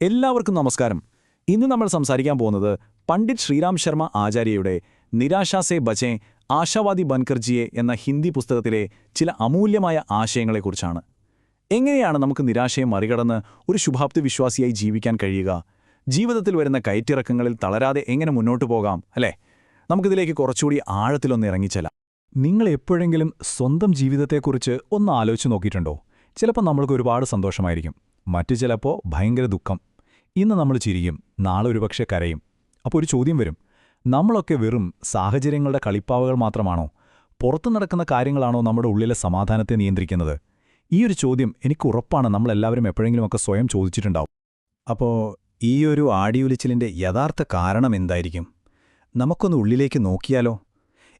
എല്ലാവർക്കും നമസ്കാരം. ഇന്ന് നമ്മൾ സംസാരിക്കാൻ പോകുന്നത് പണ്ഡിറ്റ് ശ്രീറാം ശർമ്മ ആചാര്യയുടെ നിരാശാ സേ ബചേं ആശാവാദി ബൻകർജിയെ എന്ന ഹിന്ദി പുസ്തകത്തിലെ ചില അമൂല്യമായ ആശയങ്ങളെക്കുറിച്ചാണ്. എങ്ങനെയാണ് നമുക്ക് നിരാശയെ മറികടന്ന് ഒരു ശുഭാപ്തി വിശ്വാസിയായി ജീവിക്കാൻ കഴിയുക? ജീവിതത്തിൽ വരുന്ന കയറ്റിറക്കങ്ങളിൽ തളരാതെ എങ്ങനെ മുന്നോട്ടു പോകാം, അല്ലേ? നമുക്കിതിലേക്ക് കുറച്ചുകൂടി ആഴത്തിലൊന്ന് ഇറങ്ങിച്ചെല്ലാം. നിങ്ങൾ എപ്പോഴെങ്കിലും സ്വന്തം ജീവിതത്തെക്കുറിച്ച് ഒന്ന് ആലോചിച്ച് നോക്കിയിട്ടുണ്ടോ? ചിലപ്പോൾ നമ്മൾക്ക് ഒരുപാട് സന്തോഷമായിരിക്കും, മറ്റു ചിലപ്പോൾ ഭയങ്കര ദുഃഖം. ഇന്ന് നമ്മൾ ചിരിക്കും, നാളെ ഒരുപക്ഷെ കരയും. അപ്പോൾ ഒരു ചോദ്യം വരും, നമ്മളൊക്കെ വെറും സാഹചര്യങ്ങളുടെ കളിപ്പാവകൾ മാത്രമാണോ? പുറത്തു നടക്കുന്ന കാര്യങ്ങളാണോ നമ്മുടെ ഉള്ളിലെ സമാധാനത്തെ നിയന്ത്രിക്കുന്നത്? ഈ ഒരു ചോദ്യം എനിക്കുറപ്പാണ് നമ്മളെല്ലാവരും എപ്പോഴെങ്കിലുമൊക്കെ സ്വയം ചോദിച്ചിട്ടുണ്ടാവും. അപ്പോൾ ഈ ഒരു ആടിയുലിച്ചിലിൻ്റെ യഥാർത്ഥ കാരണം എന്തായിരിക്കും? നമുക്കൊന്ന് ഉള്ളിലേക്ക് നോക്കിയാലോ?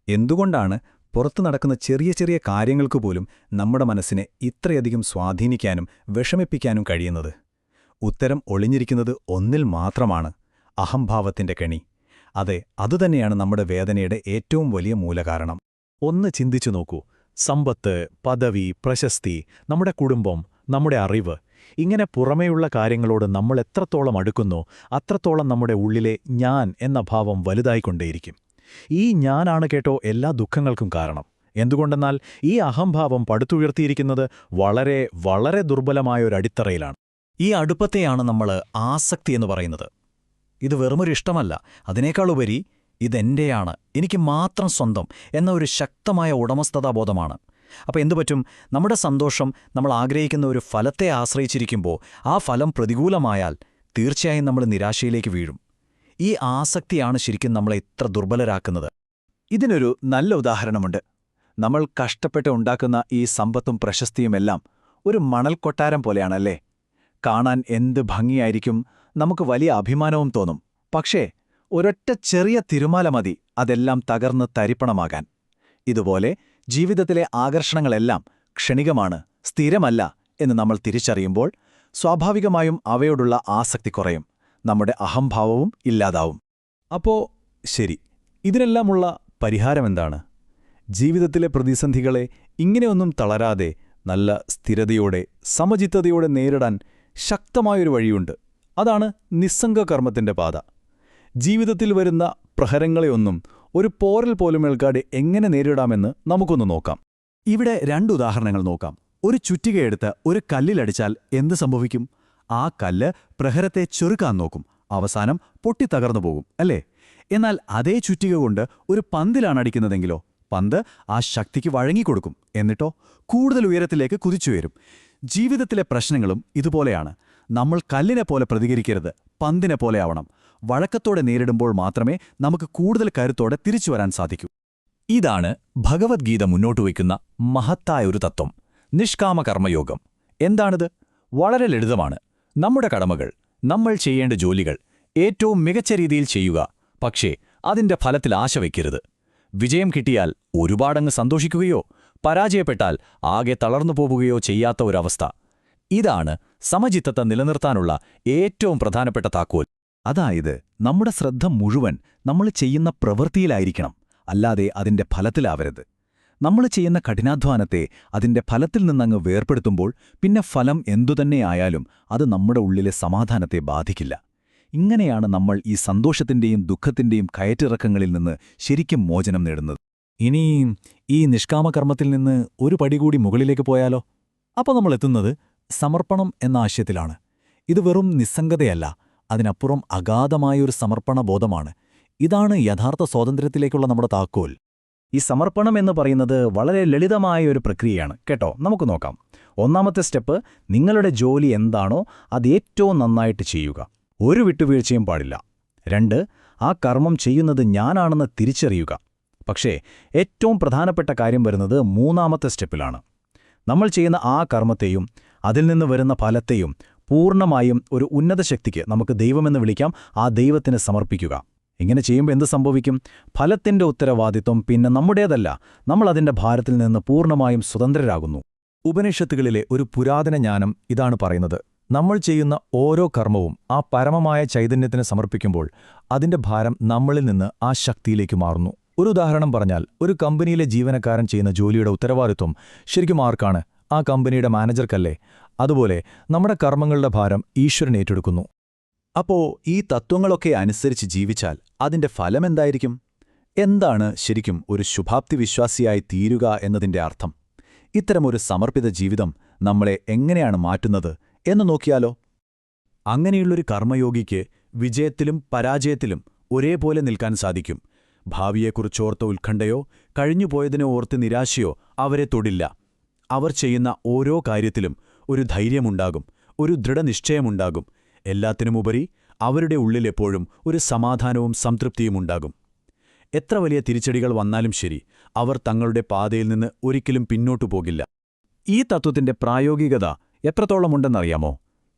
എന്തുകൊണ്ടാണ് പുറത്തു നടക്കുന്ന ചെറിയ ചെറിയ കാര്യങ്ങൾക്ക് പോലും നമ്മുടെ മനസ്സിനെ ഇത്രയധികം സ്വാധീനിക്കാനും വിഷമിപ്പിക്കാനും കഴിയുന്നത്? ഉത്തരം ഒളിഞ്ഞിരിക്കുന്നത് ഒന്നിൽ മാത്രമാണ്: അഹംഭാവത്തിന്റെ കെണി. അതെ, അതുതന്നെയാണ് നമ്മുടെ വേദനയുടെ ഏറ്റവും വലിയ മൂലകാരണം. ഒന്ന് ചിന്തിച്ചു നോക്കൂ. സമ്പത്ത്, പദവി, പ്രശസ്തി, നമ്മുടെ കുടുംബം, നമ്മുടെ അറിവ്, ഇങ്ങനെ പുറമേയുള്ള കാര്യങ്ങളോട് നമ്മൾ എത്രത്തോളം അടുക്കുന്നോ അത്രത്തോളം നമ്മുടെ ഉള്ളിലെ ഞാൻ എന്ന ഭാവം വലുതായിക്കൊണ്ടേയിരിക്കും. ഈ ഞാനാണ് കേട്ടോ എല്ലാ ദുഃഖങ്ങൾക്കും കാരണം. എന്തുകൊണ്ടെന്നാൽ ഈ അഹംഭാവം പടുത്തുയർത്തിയിരിക്കുന്നത് വളരെ വളരെ ദുർബലമായൊരടിത്തറയിലാണ്. ഈ അടുപ്പത്തെയാണ് നമ്മൾ ആസക്തി എന്ന് പറയുന്നത്. ഇത് വെറുമൊരു ഇഷ്ടമല്ല, അതിനേക്കാളുപരി ഇതെന്റെയാണ്, എനിക്ക് മാത്രം സ്വന്തം എന്ന ഒരു ശക്തമായ ഉടമസ്ഥതാബോധമാണ്. അപ്പോൾ എന്തുപറ്റും? നമ്മുടെ സന്തോഷം നമ്മൾ ആഗ്രഹിക്കുന്ന ഒരു ഫലത്തെ ആശ്രയിച്ചിരിക്കുമ്പോൾ ആ ഫലം പ്രതികൂലമായാൽ തീർച്ചയായും നമ്മൾ നിരാശയിലേക്ക് വീഴും. ഈ ആസക്തിയാണ് ശരിക്കും നമ്മളെ ഇത്ര ദുർബലരാക്കുന്നത്. ഇതിനൊരു നല്ല ഉദാഹരണമുണ്ട്. നമ്മൾ കഷ്ടപ്പെട്ട് ഉണ്ടാക്കുന്ന ഈ സമ്പത്തും പ്രശസ്തിയുമെല്ലാം ഒരു മണൽക്കൊട്ടാരം പോലെയാണല്ലേ? കാണാൻ എന്ത് ഭംഗിയായിരിക്കും, നമുക്ക് വലിയ അഭിമാനവും തോന്നും. പക്ഷേ ഒരൊറ്റ ചെറിയ തിരുമാല മതി അതെല്ലാം തകർന്ന് തരിപ്പണമാകാൻ. ഇതുപോലെ ജീവിതത്തിലെ ആകർഷണങ്ങളെല്ലാം ക്ഷണികമാണ്, സ്ഥിരമല്ല എന്ന് നമ്മൾ തിരിച്ചറിയുമ്പോൾ സ്വാഭാവികമായും അവയോടുള്ള ആസക്തി കുറയും, നമ്മുടെ അഹംഭാവവും ഇല്ലാതാവും. അപ്പോൾ ശരി, ഇതിനെല്ലാമുള്ള പരിഹാരമെന്താണ്? ജീവിതത്തിലെ പ്രതിസന്ധികളെ ഇങ്ങനെയൊന്നും തളരാതെ നല്ല സ്ഥിരതയോടെ സമചിത്തതയോടെ നേരിടാൻ ശക്തമായൊരു വഴിയുണ്ട്. അതാണ് നിസ്സംഗകർമ്മത്തിന്റെ പാത. ജീവിതത്തിൽ വരുന്ന പ്രഹരങ്ങളെയൊന്നും ഒരു പോരൽ പോലും ഏൽക്കാതെ എങ്ങനെ നേരിടാമെന്ന് നമുക്കൊന്ന് നോക്കാം. ഇവിടെ 2 ഉദാഹരണങ്ങൾ നോക്കാം. ഒരു ചുറ്റികയെടുത്ത് ഒരു കല്ലിലടിച്ചാൽ എന്ത് സംഭവിക്കും? ആ കല്ല് പ്രഹരത്തെ ചെറുക്കാൻ നോക്കും, അവസാനം പൊട്ടിത്തകർന്നു പോകും, അല്ലേ? എന്നാൽ അതേ ചുറ്റിക കൊണ്ട് ഒരു പന്തിലാണ് അടിക്കുന്നതെങ്കിലോ, പന്ത് ആ ശക്തിക്ക് വഴങ്ങിക്കൊടുക്കും, എന്നിട്ടോ കൂടുതൽ ഉയരത്തിലേക്ക് കുതിച്ചുയരും. ജീവിതത്തിലെ പ്രശ്നങ്ങളും ഇതുപോലെയാണ്. നമ്മൾ കല്ലിനെ പോലെ പ്രതികരിക്കരുത്, പന്തിനെ പോലെ ആവണം. വഴക്കത്തോടെ നേരിടുമ്പോൾ മാത്രമേ നമുക്ക് കൂടുതൽ കരുത്തോടെ തിരിച്ചുവരാൻ സാധിക്കൂ. ഇതാണ് ഭഗവത്ഗീത മുന്നോട്ടുവയ്ക്കുന്ന മഹത്തായ ഒരു തത്വം, നിഷ്കാമകർമ്മയോഗം. എന്താണിത്? വളരെ ലളിതമാണ്. നമ്മുടെ കടമകൾ, നമ്മൾ ചെയ്യേണ്ട ജോലികൾ ഏറ്റവും മികച്ച രീതിയിൽ ചെയ്യുക. പക്ഷേ അതിന്റെ ഫലത്തിൽ ആശ വയ്ക്കരുത്. വിജയം കിട്ടിയാൽ ഒരുപാടങ്ങ് സന്തോഷിക്കുകയോ പരാജയപ്പെട്ടാൽ ആകെ തളർന്നു പോവുകയോ ചെയ്യാത്ത ഒരവസ്ഥ. ഇതാണ് സമചിത്തത നിലനിർത്താനുള്ള ഏറ്റവും പ്രധാനപ്പെട്ട താക്കോൽ. അതായത് നമ്മുടെ ശ്രദ്ധ മുഴുവൻ നമ്മൾ ചെയ്യുന്ന പ്രവൃത്തിയിലായിരിക്കണം, അല്ലാതെ അതിന്റെ ഫലത്തിലാവരുത്. നമ്മൾ ചെയ്യുന്ന കഠിനാധ്വാനത്തെ അതിന്റെ ഫലത്തിൽ നിന്നങ്ങ് വേർപെടുത്തുമ്പോൾ പിന്നെ ഫലം എന്തുതന്നെയായാലും അത് നമ്മുടെ ഉള്ളിലെ സമാധാനത്തെ ബാധിക്കില്ല. ഇങ്ങനെയാണ് നമ്മൾ ഈ സന്തോഷത്തിന്റെയും ദുഃഖത്തിന്റെയും കയറ്റിറക്കങ്ങളിൽ നിന്ന് ശരിക്കും മോചനം നേടുന്നത്. ഇനി ഈ നിഷ്കാമകർമ്മത്തിൽ നിന്ന് ഒരു പടി കൂടി മുകളിലേക്ക് പോയാലോ? അപ്പോൾ നമ്മൾ എത്തുന്നത് സമർപ്പണം എന്ന ആശയത്തിലാണ്. ഇത് വെറും നിസ്സംഗതയല്ല, അതിനപ്പുറം അഗാധമായൊരു സമർപ്പണ ബോധമാണ്. ഇതാണ് യഥാർത്ഥ സ്വാതന്ത്ര്യത്തിലേക്കുള്ള നമ്മുടെ താക്കോൽ. ഈ സമർപ്പണം എന്ന് പറയുന്നത് വളരെ ലളിതമായ ഒരു പ്രക്രിയയാണ് കേട്ടോ. നമുക്ക് നോക്കാം. ഒന്നാമത്തെ സ്റ്റെപ്പ്, നിങ്ങളുടെ ജോലി എന്താണോ അത് ഏറ്റവും നന്നായിട്ട് ചെയ്യുക, ഒരു വിട്ടുവീഴ്ചയും പാടില്ല. 2, ആ കർമ്മം ചെയ്യുന്നത് ഞാനാണെന്ന് തിരിച്ചറിയുക. പക്ഷേ ഏറ്റവും പ്രധാനപ്പെട്ട കാര്യം വരുന്നത് 3ാമത്തെ സ്റ്റെപ്പിലാണ്. നമ്മൾ ചെയ്യുന്ന ആ കർമ്മത്തെയും അതിൽ നിന്ന് വരുന്ന ഫലത്തെയും പൂർണ്ണമായും ഒരു ഉന്നത ശക്തിക്ക്, നമുക്ക് ദൈവമെന്ന് വിളിക്കാം, ആ ദൈവത്തിന് സമർപ്പിക്കുക. ഇങ്ങനെ ചെയ്യുമ്പോൾ എന്ത് സംഭവിക്കും? ഫലത്തിന്റെ ഉത്തരവാദിത്വം പിന്നെ നമ്മുടേതല്ല, നമ്മൾ അതിന്റെ ഭാരത്തിൽ നിന്ന് പൂർണ്ണമായും സ്വതന്ത്രരാകുന്നു. ഉപനിഷത്തുകളിലെ ഒരു പുരാതന ജ്ഞാനം ഇതാണ് പറയുന്നത്: നമ്മൾ ചെയ്യുന്ന ഓരോ കർമ്മവും ആ പരമമായ ചൈതന്യത്തിന് സമർപ്പിക്കുമ്പോൾ അതിന്റെ ഭാരം നമ്മളിൽ നിന്ന് ആ ശക്തിയിലേക്ക് മാറുന്നു. ഒരു ഉദാഹരണം പറഞ്ഞാൽ, ഒരു കമ്പനിയിലെ ജീവനക്കാരൻ ചെയ്യുന്ന ജോലിയുടെ ഉത്തരവാദിത്വം ശരിക്കും ആർക്കാണ്? ആ കമ്പനിയുടെ മാനേജർക്കല്ലേ? അതുപോലെ നമ്മുടെ കർമ്മങ്ങളുടെ ഭാരം ഈശ്വരൻ ഏറ്റെടുക്കുന്നു. അപ്പോ ഈ തത്വങ്ങളൊക്കെ അനുസരിച്ച് ജീവിച്ചാൽ അതിന്റെ ഫലമെന്തായിരിക്കും? എന്താണ് ശരിക്കും ഒരു ശുഭാപ്തി വിശ്വാസിയായി തീരുക എന്നതിന്റെ അർത്ഥം? ഇത്തരമൊരു സമർപ്പിത ജീവിതം നമ്മളെ എങ്ങനെയാണ് മാറ്റുന്നത് എന്ന് നോക്കിയാലോ? അങ്ങനെയുള്ളൊരു കർമ്മയോഗിക്ക് വിജയത്തിലും പരാജയത്തിലും ഒരേപോലെ നിൽക്കാൻ സാധിക്കും. ഭാവിയെക്കുറിച്ചോർത്ത ഉത്കണ്ഠയോ കഴിഞ്ഞുപോയതിനെ ഓർത്ത് നിരാശയോ അവരെ തൊടില്ല. അവർ ചെയ്യുന്ന ഓരോ കാര്യത്തിലും ഒരു ധൈര്യമുണ്ടാകും, ഒരു ദൃഢനിശ്ചയമുണ്ടാകും. എല്ലാത്തിനുമുപരി അവരുടെ ഉള്ളിലെപ്പോഴും ഒരു സമാധാനവും സംതൃപ്തിയുമുണ്ടാകും. എത്ര വലിയ തിരിച്ചടികൾ വന്നാലും ശരി, അവർ തങ്ങളുടെ പാതയിൽ നിന്ന് ഒരിക്കലും പിന്നോട്ടു പോകില്ല. ഈ തത്വത്തിന്റെ പ്രായോഗികത എത്രത്തോളമുണ്ടെന്നറിയാമോ?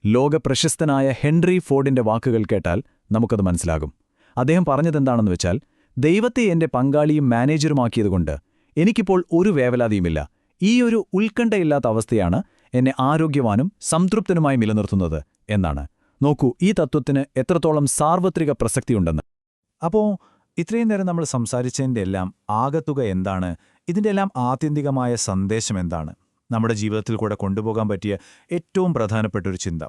ലോകപ്രശസ്തനായ ഹെൻറി ഫോർഡിന്റെ വാക്കുകൾ കേട്ടാൽ നമുക്കത് മനസ്സിലാകും. അദ്ദേഹം പറഞ്ഞതെന്താണെന്ന് വെച്ചാൽ, ദൈവത്തെ എന്റെ പങ്കാളിയും മാനേജറുമാക്കിയതുകൊണ്ട് എനിക്കിപ്പോൾ ഒരു വേവലാതിയുമില്ല. ഈയൊരു ഉത്കണ്ഠയില്ലാത്ത അവസ്ഥയാണ് എന്നെ ആരോഗ്യവാനും സംതൃപ്തനുമായി നിലനിർത്തുന്നത് എന്നാണ്. നോക്കൂ, ഈ തത്വത്തിന് എത്രത്തോളം സാർവത്രിക പ്രസക്തിയുണ്ടെന്ന്. അപ്പോ ഇത്രയും നേരം നമ്മൾ സംസാരിച്ചതിൻ്റെ എല്ലാം ആകത്തുക എന്താണ്? ഇതിൻ്റെ എല്ലാം ആത്യന്തികമായ സന്ദേശം എന്താണ്? നമ്മുടെ ജീവിതത്തിൽ കൂടെ കൊണ്ടുപോകാൻ പറ്റിയ ഏറ്റവും പ്രധാനപ്പെട്ടൊരു ചിന്ത.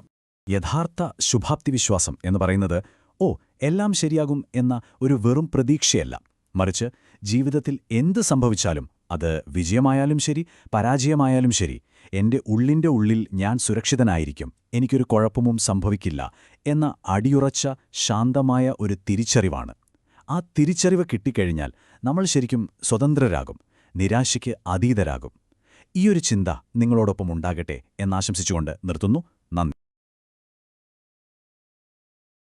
യഥാർത്ഥ ശുഭാപ്തിവിശ്വാസം എന്ന് പറയുന്നത് എല്ലാം ശരിയാകും എന്ന ഒരു വെറും പ്രതീക്ഷയല്ല. മറിച്ച് ജീവിതത്തിൽ എന്ത് സംഭവിച്ചാലും, അത് വിജയമായാലും ശരി പരാജയമായാലും ശരി, എന്റെ ഉള്ളിൻ്റെ ഉള്ളിൽ ഞാൻ സുരക്ഷിതനായിരിക്കും, എനിക്കൊരു കുഴപ്പവും സംഭവിക്കില്ല എന്ന അടിയുറച്ച ശാന്തമായ ഒരു തിരിച്ചറിവാണ്. ആ തിരിച്ചറിവ് കിട്ടിക്കഴിഞ്ഞാൽ നമ്മൾ ശരിക്കും സ്വതന്ത്രരാകും, നിരാശയ്ക്ക് അതീതരാകും. ഈയൊരു ചിന്ത നിങ്ങളോടൊപ്പം ഉണ്ടാകട്ടെ എന്നാശംസിച്ചുകൊണ്ട് നിർത്തുന്നു. നന്ദി.